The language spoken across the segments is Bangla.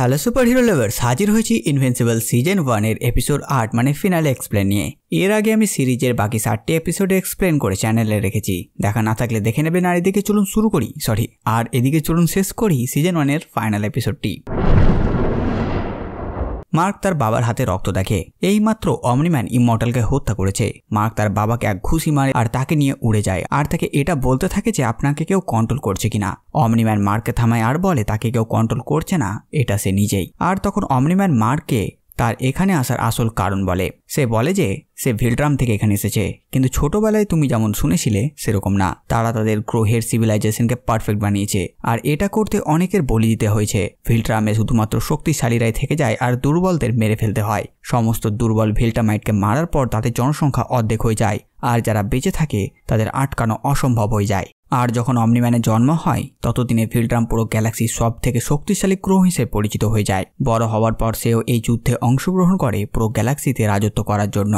হ্যালো সুপার হিরো লাভার্স, হাজির হয়েছি ইনভিনসিবল সিজন 1 এর এপিসোড 8 মানে ফিনালে এক্সপ্লেন নিয়ে। এর আগে আমি সিরিজের বাকি 7টি এপিসোডে এক্সপ্লেন করে চ্যানেলে রেখেছি, দেখা না থাকলে দেখে নেবেন। আর এদিকে চলুন শুরু করি, আর এদিকে চলুন শেষ করি সিজন 1 এর ফাইনাল এপিসোডটি। মার্ক তার বাবার হাতে রক্ত দেখে। এইমাত্র অমনিম্যান ইমমর্টালকে হত্যা করেছে। মার্ক তার বাবাকে এক ঘুষি মারে আর তাকে নিয়ে উড়ে যায়, আর তাকে এটা বলতে থাকে যে আপনাকে কেউ কন্ট্রোল করছে কিনা। অমনিম্যান মার্ককে থামায় আর বলে তাকে কেউ কন্ট্রোল করছে না, এটা সে নিজেই। আর তখন অমনিম্যান মার্ককে তার এখানে আসার আসল কারণ বলে। সে বলে যে সে ভিলট্রাম থেকে এখানে এসেছে, কিন্তু ছোটবেলায় তুমি যেমন শুনেছিলে সেরকম না। তারা তাদের গ্রহের সিভিলাইজেশনকে পারফেক্ট বানিয়েছে, আর এটা করতে অনেকের বলি দিতে হয়েছে। ভিলট্রামে শুধুমাত্র শক্তিশালীরাই থেকে যায় আর দুর্বলদের মেরে ফেলতে হয়। সমস্ত দুর্বল ভিলটামাইটকে মারার পর তাদের জনসংখ্যা অর্ধেক হয়ে যায়, আর যারা বেঁচে থাকে তাদের আটকানো অসম্ভব হয়ে যায়। আর যখন অমনিম্যানের জন্ম হয় ততদিনে ভিলট্রাম পুরো গ্যালাক্সির সব থেকে শক্তিশালী গ্রহ হিসেবে পরিচিত হয়ে যায়। বড় হওয়ার পর সেও এই যুদ্ধে অংশগ্রহণ করে পুরো গ্যালাক্সিতে রাজত্ব করার জন্য।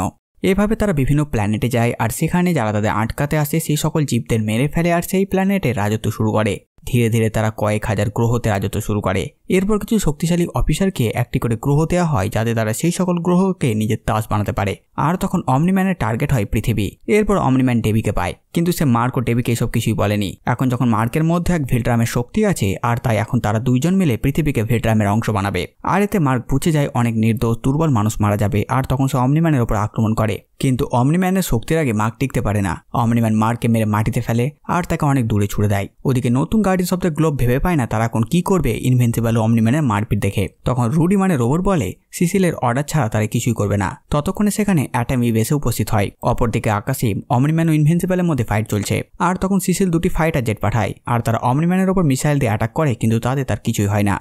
এভাবে তারা বিভিন্ন প্ল্যানেটে যায়, আর সেখানে যারা তাদের আটকাতে আসে সেই সকল জীবদের মেরে ফেলে আর সেই প্ল্যানেটে রাজত্ব শুরু করে। ধীরে ধীরে তারা কয়েক হাজার গ্রহতে রাজত্ব শুরু করে। এরপর কিছু শক্তিশালী অফিসারকে একটি করে গ্রহ দেওয়া হয় যাতে তারা সেই সকল গ্রহকে নিজের দাস বানাতে পারে। আর তখন অমনিম্যানের টার্গেট হয় পৃথিবী। এরপর অমনিম্যান ডেবিকে পায়, কিন্তু সে মার্ক ও ডেবিকে এসব কিছুই বলেনি। এখন যখন মার্কের মধ্যে এক ভিলট্রামের শক্তি আছে, আর তাই এখন তারা দুইজন মিলে পৃথিবীকে ভিলট্রামের অংশ বানাবে। আর এতে মার্ক বুঝে যায় অনেক নির্দোষ দুর্বল মানুষ মারা যাবে, আর তখন সে অমনিম্যানের উপর আক্রমণ করে। কিন্তু অমনিম্যানের শক্তির আগে মার্ক টিকতে পারে না। অমনিম্যান মার্ককে মেরে মাটিতে ফেলে আর তাকে অনেক দূরে ছুড়ে দেয়। ওদিকে নতুন গার্ডিয়ান্স অফ দ্য গ্লোব ভেবে পায় না তারা এখন কি করবে ইনভিনসিবল অমনিম্যানের মারপিট দেখে। তখন রুডি মানে রোবট বলে সিসিলের অর্ডার ছাড়া তারা কিছুই করবে না। ততক্ষণে সেখানে অ্যাটম ইভ এসে উপস্থিত হয়। অপরদিকে আকাশে অমনিম্যান ও ইনভিনসিবলের মধ্যে ফাইট চলছে, আর তখন সিসিল দুটি ফাইটার জেট পাঠায়, আর তারা অমনিম্যানের ওপর মিসাইল দিয়ে অ্যাটাক করে, কিন্তু তার কিছুই হয় না।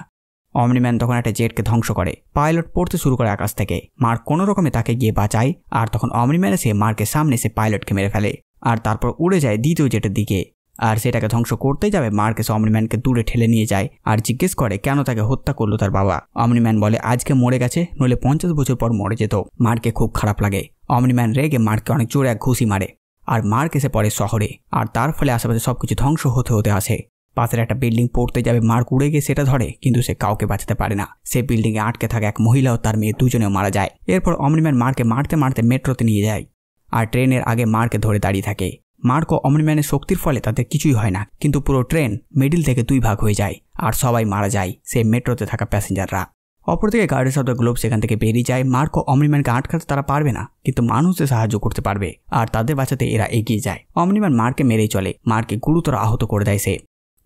অমনিম্যান তখন একটা জেটকে ধ্বংস করে। পাইলট পড়তে শুরু করে আকাশ থেকে। মার্ক কোনো রকমে তাকে গিয়ে বাঁচায়, আর তখন অমনিম্যান এসে মার্কের সামনে সে পাইলটকে মেরে ফেলে, আর তারপর উড়ে যায় দ্বিতীয় জেটের দিকে। আর সেটাকে ধ্বংস করতে যাবে মার্ক এসে অমনিম্যানকে দূরে ঠেলে নিয়ে যায় আর জিজ্ঞেস করে কেন তাকে হত্যা করলো তার বাবা। অমনিম্যান বলে আজকে মরে গেছে, নইলে 50 বছর পর মরে যেত। মার্কে খুব খারাপ লাগে। অমনিম্যান রেগে মার্ককে অনেক জোরে এক ঘুষি মারে, আর মার্ক এসে পড়ে শহরে। আর তার ফলে আশেপাশে সবকিছু ধ্বংস হতে হতে আসে। পাশের একটা বিল্ডিং পড়তে যাবে, মার্ক উড়ে গিয়ে সেটা ধরে, কিন্তু সে কাউকে বাঁচাতে পারে না। সে বিল্ডিং এ আটকে থাকা এক মহিলা ও তার মেয়ে দুজনেও মারা যায়। এরপর অমনিম্যান মার্ককে মারতে মারতে মেট্রোতে নিয়ে যায়, আর ট্রেনের আগে মার্কে ধরে দাঁড়িয়ে থাকে। মার্ক ও অমনিম্যানের শক্তির ফলে তাদের কিছুই হয় না, কিন্তু পুরো ট্রেন মিডিল থেকে 2 ভাগ হয়ে যায়, আর সবাই মারা যায়, সেই মেট্রোতে থাকা প্যাসেঞ্জাররা। অপরদিকে গার্ডিয়ান্স অফ দ্য গ্লোব সেখান থেকে বেরিয়ে যায়। মার্ক ও অমনিম্যানকে আটকাতে তারা পারবে না, কিন্তু মানুষদের সাহায্য করতে পারবে, আর তাদের বাঁচাতে এরা এগিয়ে যায়। অমনিম্যান মার্ককে মেরেই চলে। মার্ককে গুরুতর আহত করে দেয় সে।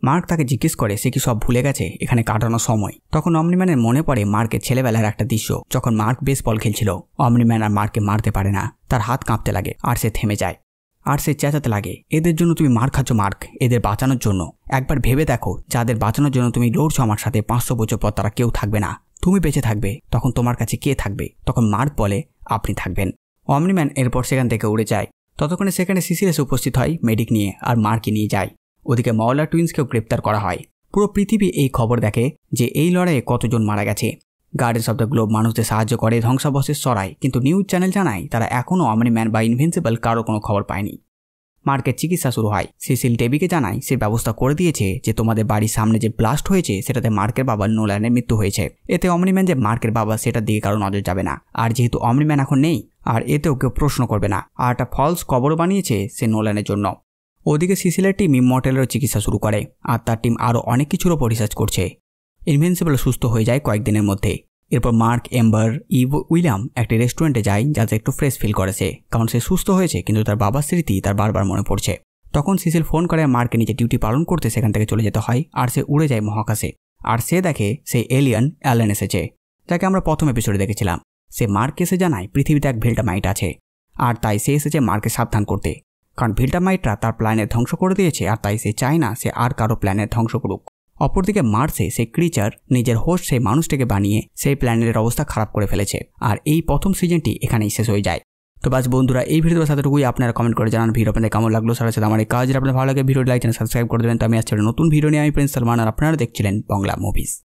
মার্ক তাকে জিজ্ঞেস করে সে কি সব ভুলে গেছে এখানে কাটানো সময়। তখন অমনিম্যানের মনে পড়ে মার্কের ছেলেবেলার একটা দৃশ্য, যখন মার্ক বেসবল খেলছিল। অমনিম্যান আর মার্ককে মারতে পারে না, তার হাত কাঁপতে লাগে, আর সে থেমে যায়। আর সে চেঁচাতে লাগে, এদের জন্য তুমি মার খাচ্ছ মার্ক, এদের বাঁচানোর জন্য। একবার ভেবে দেখো, যাদের বাঁচানোর জন্য তুমি লড়ছো আমার সাথে, 500 বছর পর তারা কেউ থাকবে না, তুমি বেঁচে থাকবে, তখন তোমার কাছে কে থাকবে? তখন মার্ক বলে আপনি থাকবেন। অমনিম্যান এরপর সেখান থেকে উড়ে যায়। ততক্ষণে সেখানে সিসিল এসে উপস্থিত হয় মেডিক নিয়ে, আর মার্ককে নিয়ে যায়। ওদিকে মাওলা টুইন্সকেও গ্রেপ্তার করা হয়। পুরো পৃথিবী এই খবর দেখে যে এই লড়াইয়ে কতজন মারা গেছে। গার্ডিয়ান্স অফ দ্য গ্লোব মানুষদের সাহায্য করে, ধ্বংসাবশেষ সরায়, কিন্তু নিউজ চ্যানেল জানায় তারা এখনও অমনিম্যান বা ইনভিনসিবল কারো কোনো খবর পায়নি। মার্কের চিকিৎসা শুরু হয়। সিসিল ডেবিকে জানায় সে ব্যবস্থা করে দিয়েছে যে তোমাদের বাড়ির সামনে যে ব্লাস্ট হয়েছে সেটাতে মার্কের বাবা নোল্যানের মৃত্যু হয়েছে। এতে অমনিম্যান যে মার্কের বাবা সেটার দিকে কারো নজর যাবে না, আর যেহেতু অমনিম্যান এখন নেই, আর এতেও কেউ প্রশ্ন করবে না। আর একটা ফলস কবরও বানিয়েছে সে নোল্যানের জন্য। ওদিকে সিসিলের টিম ইমমর্টালেরও চিকিৎসা শুরু করে, আর তার টিম আরও অনেক কিছুর ওপর রিসার্চ করছে। ইনভিনসিবল সুস্থ হয়ে যায় কয়েকদিনের মধ্যে। এরপর মার্ক, এম্বার, ইভ, উইলিয়াম একটি রেস্টুরেন্টে যায় যাতে একটু ফ্রেশ ফিল করেছে, কারণ সে সুস্থ হয়েছে, কিন্তু তার বাবার স্মৃতি তার বারবার মনে পড়ছে। তখন সিসিল ফোন করে মার্কে নিজে ডিউটি পালন করতে সেখান থেকে চলে যেতে হয়, আর সে উড়ে যায় মহাকাশে। আর সে দেখে সেই এলিয়ান অ্যালেন এসেছে, যাকে আমরা প্রথম এপিসোডে দেখেছিলাম। সে মার্ককে এসে জানায় পৃথিবীতে এক ভিলটামাইট আছে, আর তাই সে এসেছে মার্ককে সাবধান করতে, কারণ ভিলটামাইটরা তার প্ল্যানেট ধ্বংস করে দিয়েছে, আর তাই সে চায় না সে আর কারো প্ল্যানেট ধ্বংস করুক। অপরদিকে মার্সে সেই ক্রিচার নিজের হোস্ট সেই মানুষটাকে বানিয়ে সেই প্ল্যানেটের অবস্থা খারাপ করে ফেলেছে। আর এই প্রথম সিজনটি এখানেই শেষ হয়ে যায়। তো বাস বন্ধুরা, এই ভিডিওর সাথেটুকুই আপনারা কমেন্ট করে জানান ভিডিও আপনাদের কেমন লাগলো। সাথে সাথে আমার এই কাজ আপনাদের ভালো লাগে ভিডিও লাইক চ্যানেল সাবস্ক্রাইব করে দেবেন। তো আমি আজকে নতুন ভিডিও নিয়ে আমি প্রিন্স সালমান, আর আপনারা দেখছিলেন বাংলা মুভিজ।